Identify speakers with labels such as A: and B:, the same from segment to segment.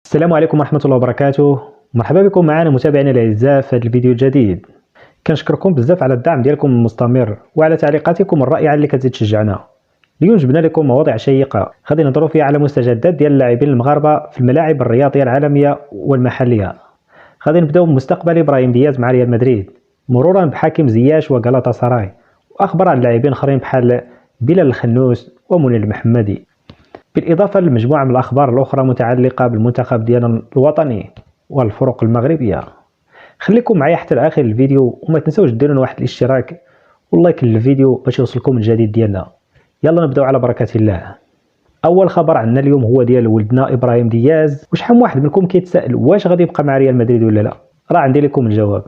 A: السلام عليكم ورحمة الله وبركاته. مرحبا بكم معنا متابعينا الاعزاء في هذا الفيديو الجديد. كنشكركم بزاف على الدعم ديالكم المستمر وعلى تعليقاتكم الرائعة اللي كتزيد تشجعنا. اليوم جبنا لكم مواضيع شيقة غادي نهضروا فيها على مستجدات ديال اللاعبين المغاربة في الملاعب الرياضية العالمية والمحلية. غادي نبداو بمستقبل ابراهيم دياز مع ريال مدريد، مرورا بحكيم زياش وغالاتا سراي، واخبار عن لاعبين اخرين بحال بلال الخنوس ومنير المحمدي، بالإضافة لمجموعة من الأخبار الأخرى متعلقة بالمنتخب ديالنا الوطني والفرق المغربية. خليكم معايا حتى لآخر الفيديو وما تنسوش ديروا واحد الاشتراك واللايك للفيديو باش يوصلكم الجديد ديالنا. يلا نبداو على بركة الله. أول خبر عندنا اليوم هو ديال ولدنا إبراهيم دياز، وشحال من واحد منكم كيتسائل واش غادي يبقى مع ريال مدريد ولا لا. راه عندي لكم الجواب.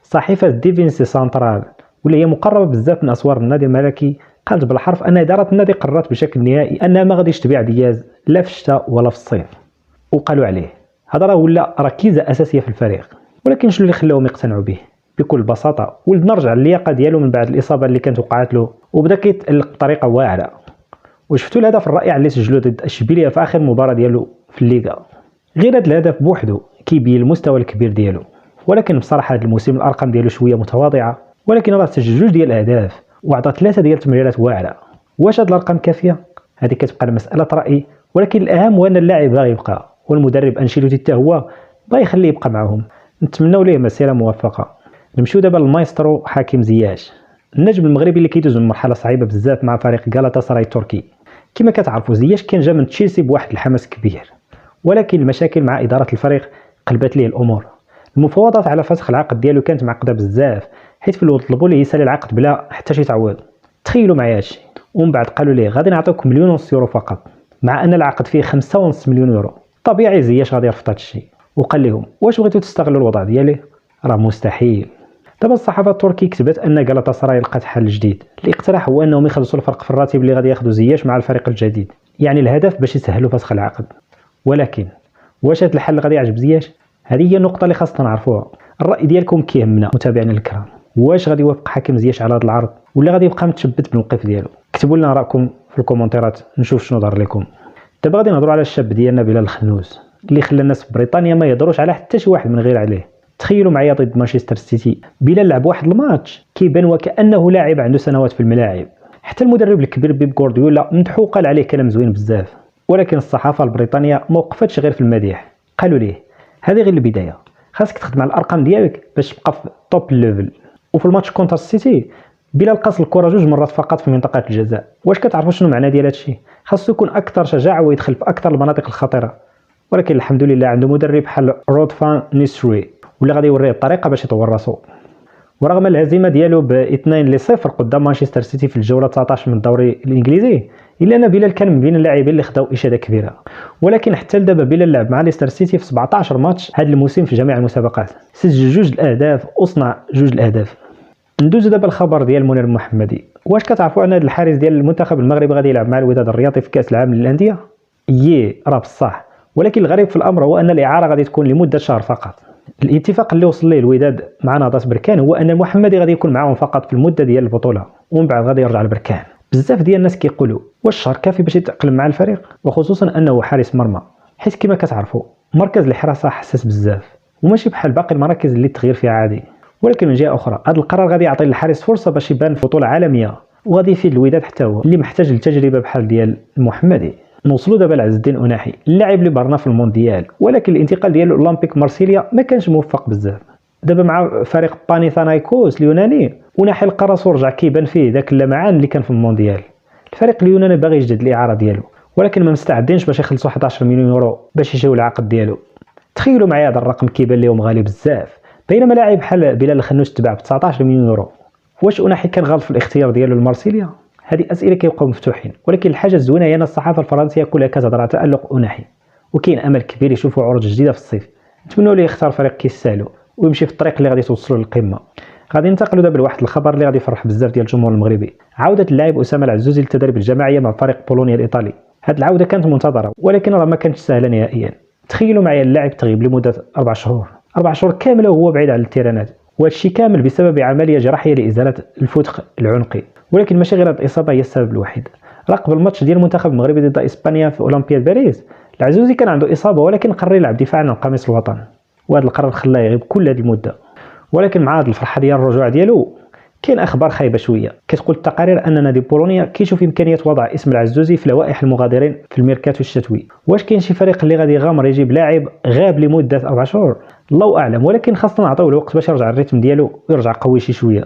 A: صحيفة ديفينسي سانترال واللي هي مقربة بزاف من أسوار النادي الملكي قالت بالحرف أن إدارة النادي قررت بشكل نهائي أنها ما غاديش تبيع دياز لا في الشتاء ولا في الصيف. وقالوا عليه هذا راه ولا ركيزة أساسية في الفريق. ولكن شنو اللي خلاهم يقتنعوا به؟ بكل بساطة ولدنا رجع اللياقة ديالو من بعد الإصابة اللي كانت وقعت له وبدا كيتألق بطريقة واعرة. وشفتوا الهدف الرائع اللي سجلوا ضد اشبيليه في آخر مباراة ديالو في الليغا. غير هذا الهدف بوحده كيبين المستوى الكبير ديالو. ولكن بصراحة هذا الموسم الأرقام ديالو شوية متواضعة، ولكن راه سجل 2 ديال الأهداف وعطى 3 ديال التمريرات واعرة. واش هاد الارقام كافيه؟ هذه كتبقى مساله راي، ولكن الاهم هو ان اللاعب باغي يبقى والمدرب انشيلوتي حتى هو باغي يخليه يبقى معهم. نتمنوا ليه مسيره موفقه. نمشيو دابا للمايسترو حكيم زياش، النجم المغربي اللي كيدوز من مرحله صعيبه بزاف مع فريق غالاتا سراي التركي. كما كتعرفوا زياش كان جا من تشيلسي بواحد الحماس كبير، ولكن المشاكل مع اداره الفريق قلبت ليه الامور. المفاوضات على فسخ العقد ديالو كانت معقده بزاف، حيت في الاول طلبوا ليه يسالي العقد بلا حتى شي تعويض. تخيلوا معايا هادشي. ومن بعد قالوا ليه غادي نعطيوك 1.5 مليون يورو فقط، مع ان العقد فيه 5.5 مليون يورو. طبيعي زياش غادي يرفض هادشي وقال لهم واش بغيتوا تستغلوا الوضع ديالي؟ راه مستحيل. دابا الصحافه التركي كتبت ان غالاتا سراي لقات حل جديد. الاقتراح هو انهم يخلصوا الفرق في الراتب اللي غادي ياخذوا زياش مع الفريق الجديد، يعني الهدف باش يسهلوا فسخ العقد. ولكن واش هذا الحل غادي يعجب زياش؟ هذه هي النقطه اللي خاصنا نعرفوها. الراي ديالكم كيهمنا متابعينا الكرام. واش غادي يوافق حكيم زياش على هذا العرض ولا غادي يبقى متشبت بالموقف ديالو؟ كتبوا لنا رايكم في الكومونتيرات نشوف شنو ظهر لكم. دابا غادي نهضروا على الشاب ديالنا بلال الخنوس اللي خلى الناس في بريطانيا ما يهضروش على حتى شي واحد من غير عليه. تخيلوا معايا ضد مانشستر سيتي بلال لعب واحد الماتش كيبان وكانه لاعب عنده سنوات في الملاعب. حتى المدرب الكبير بيب غوارديولا مدحو قال عليه كلام زوين بزاف، ولكن الصحافه البريطانيه ما وقفتش غير في المديح. قالوا ليه هذه غير البدايه، خاصك تخدم على الارقام ديالك باش تبقى في توب ليفل. وفي الماتش كونتر السيتي بلال قاص الكره 2 مرات فقط في منطقه الجزاء. واش كتعرفوا شنو معنى ديال هادشي؟ خاصو يكون اكثر شجاعه ويدخل في اكثر المناطق الخطيره. ولكن الحمد لله عنده مدرب بحال رود فان نيستروي واللي غادي يوريه الطريقه باش يطور راسو. ورغم الهزيمه ديالو ب2-0 قدام مانشستر سيتي في الجوله 19 من الدوري الانجليزي، الا ان بلال كان من بين اللاعبين اللي خداو اشاده كبيره. ولكن حتى لدابا بلال لعب مع ليستر سيتي في 17 ماتش هذا الموسم في جميع المسابقات، سجل 2 الاهداف وصنع 2 الاهداف. ندوز دابا الخبر ديال منير المحمدي. واش كتعرفوا ان هذا الحارس ديال المنتخب المغربي غادي يلعب مع الوداد الرياضي في كاس العالم للانديه؟ راه بصح، ولكن الغريب في الامر هو ان الاعاره غادي تكون لمده شهر فقط. الاتفاق اللي وصل ليه الوداد مع نهضه بركان هو ان المحمدي غادي يكون معاهم فقط في المده ديال البطوله ومن بعد غادي يرجع لبركان. بزاف ديال الناس كيقولوا واش شهر كافي باش يتاقلم مع الفريق، وخصوصا انه حارس مرمى، حيت كما كتعرفوا مركز الحراسه حساس بزاف وماشي بحال باقي المراكز اللي التغيير فيها عادي. ولكن من جهه اخرى هذا القرار غادي يعطي للحارس فرصه باش يبان في بطوله عالميه، وغادي يفيد الوداد حتى هو اللي محتاج لتجربه بحال ديال المحمدي. نوصلوا دابا لعز الدين أناحي، اللاعب اللي برنا في المونديال، ولكن الانتقال ديالو اولمبيك مارسيليا ما كانش موفق بزاف. دابا مع فريق بانيثانايكوس اليوناني أناحي لقى راسو رجع كيبان فيه داك اللمعان اللي كان في المونديال. الفريق اليوناني باغي يجدد الاعاره ديالو، ولكن ما مستعدينش باش يخلصوا 11 مليون يورو باش يجيو العقد ديالو. تخيلوا معايا هذا الرقم كيبان لهم غالي بزاف، بينما لاعب بحال بلال الخنوس تباع ب 19 مليون يورو. واش أناحي كان غلط في الاختيار ديالو لمارسيليا؟ هذه اسئله كيبقاو مفتوحين. ولكن الحاجه الزوينه هي ان الصحافه الفرنسيه كلها كتهضر على تالق أناحي، وكاين امل كبير يشوفوا عروض جديده في الصيف. نتمنوا ليه يختار فريق كيستاهلو ويمشي في الطريق اللي غادي توصلوا للقمه. غادي ننتقلوا دابا لواحد الخبر اللي غادي يفرح بزاف ديال الجمهور المغربي، عوده اللاعب اسامه العزوزي للتدريب الجماعيه مع فريق بولونيا الايطالي. هذه العوده كانت منتظره ولكن راه ما كانتش سهله نهائيا. تخيلوا معايا اللاعب تغيب لمده 4 شهور، 4 شهور كامله وهو بعيد عن التيرانات، وهذا الشيء كامل بسبب عمليه جراحيه لازاله الفتق العنقي. ولكن ماشي غير هذه الاصابه هي السبب الوحيد. راه قبل الماتش ديال المنتخب المغربي ضد اسبانيا في اولمبياد باريس العزوزي كان عنده اصابه ولكن قرر يلعب دفاعا عن قميص الوطن، وهذا القرار خلاه يغيب كل هذه المده. ولكن مع هذه الفرحه ديال الرجوع ديالو كاين اخبار خايبه شويه. كتقول التقارير ان نادي بولونيا كيشوف امكانيه وضع اسم العزوزي في لوائح المغادرين في الميركاتو الشتوي. واش كاين شي فريق اللي غادي يغامر يجيب لاعب غاب لمده 4 شهور؟ الله اعلم، ولكن خاصنا نعطيوه الوقت باش يرجع الريتم ديالو ويرجع قوي شي شويه.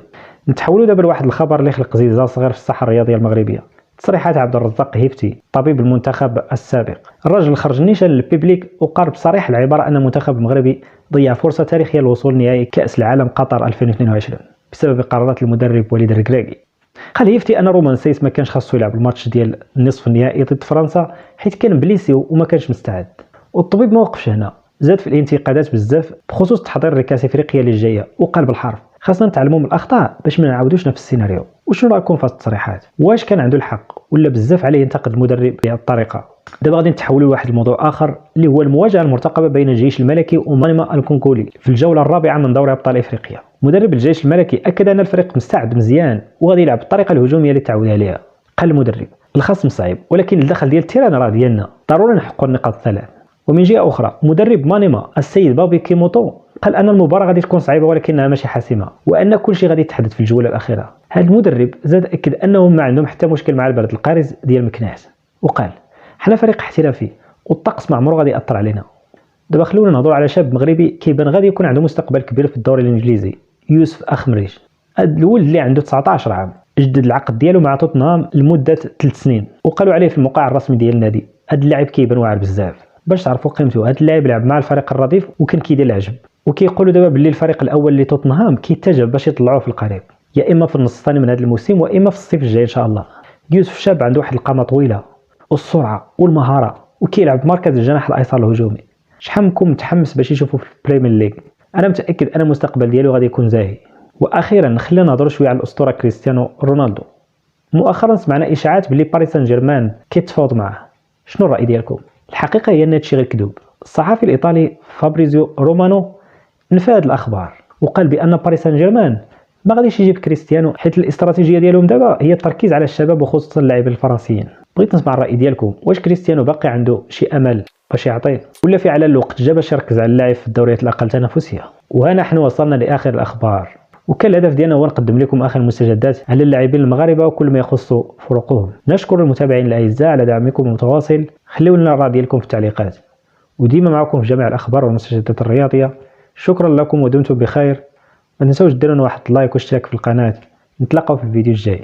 A: نتحولوا دابا لواحد الخبر اللي خلق زلزال صغير في الساحه الرياضيه المغربيه. تصريحات عبد الرزاق هيفتي طبيب المنتخب السابق. الرجل خرج نيشان للبيبليك وقال بصريح العباره ان المنتخب المغربي ضيع فرصه تاريخيه للوصول لنهائي كاس العالم قطر 2022 بسبب قرارات المدرب وليد الركراكي. قال هيفتي ان رومان سيس ما كانش خاصو يلعب الماتش ديال النصف النهائي ضد فرنسا حيت كان بليسي وما كانش مستعد. والطبيب ما وقفش هنا، زاد في الانتقادات بزاف بخصوص تحضير لكاس افريقيا اللي جايه، وقال بالحرف خاصنا نتعلموا من الاخطاء باش ما نعاودوش نفس السيناريو. وشنو رايكم في هذه التصريحات؟ واش كان عنده الحق ولا بزاف عليه ينتقد المدرب بهذه الطريقه؟ دابا غادي نتحولوا لواحد الموضوع اخر اللي هو المواجهه المرتقبه بين الجيش الملكي ومانيما الكونغولي في الجوله الرابعه من دوري ابطال افريقيا. مدرب الجيش الملكي اكد ان الفريق مستعد مزيان وغادي يلعب بالطريقه الهجوميه اللي تعود عليها. قال المدرب الخصم صعيب ولكن الدخل ديال التيران راه ديالنا، ضروري نحققوا النقاط الثلاث. ومن جهه اخرى مدرب مانيما السيد بابي كيموتو قال ان المباراه غادي تكون صعيبه ولكنها ماشي حاسمه وان كل شيء غادي يتحدد في الجوله الاخيره. هذا المدرب زاد اكد انهم ما عندهم حتى مشكل مع البرد القارس ديال مكناس، وقال حنا فريق احترافي والطقس ما عمره غادي ياثر علينا. دابا خلونا نهضروا على شاب مغربي كيبان غادي يكون عنده مستقبل كبير في الدوري الانجليزي، يوسف اخمريش. هذا الولد اللي عنده 19 عام جدد العقد ديالو مع توتنهام لمده 3 سنين، وقالوا عليه في الموقع الرسمي ديال النادي هذا اللاعب كيبان واعر بزاف. باش تعرفوا قيمته، هذا اللاعب لعب مع الفريق الرديف وكان كيدير العجب، وكيقولوا دابا باللي الفريق الاول لتوتنهام كيتجه باش يطلعوه في القريب، يا اما في النص الثاني من هذا الموسم واما في الصيف الجاي ان شاء الله. يوسف شاب عنده واحد القامه طويله والسرعه والمهاره وكيلعب مركز الجناح الايسر الهجومي. شحال منكم متحمس باش يشوفوا في البريمير ليغ؟ انا متاكد ان المستقبل ديالو غادي يكون زاهي. واخيرا خلينا نهضروا شويه على الاسطوره كريستيانو رونالدو. مؤخرا سمعنا اشاعات بلي باريس سان جيرمان كيتفاوض معه. شنو الراي ديالكم؟ الحقيقه هي ان هادشي غير كذوب. الصحفي الايطالي فابريزيو رومانو نفى هاد الاخبار وقال بان باريس سان جيرمان ما غاديش يجيب كريستيانو حيت الاستراتيجيه ديالهم دابا هي التركيز على الشباب وخصوصا اللاعبين الفرنسيين. بغيت نسمع الراي ديالكم، واش كريستيانو باقي عنده شي امل باش يعطيه ولا في على الوقت جا باش يركز على اللاعب في الدوريات الاقل تنافسيه؟ وهنا نحن وصلنا لاخر الاخبار، وكان الهدف ديالنا هو نقدم لكم اخر المستجدات على اللاعبين المغاربه وكل ما يخص فروقهم. نشكر المتابعين الاعزاء على دعمكم المتواصل. خليوا لنا الراي ديالكم في التعليقات، وديما معكم في جميع الاخبار والمستجدات الرياضيه. شكرا لكم ودمتم بخير. ما تنسوش ديروا واحد لايك واشتراك في القناه. نتلاقاو في الفيديو الجاي.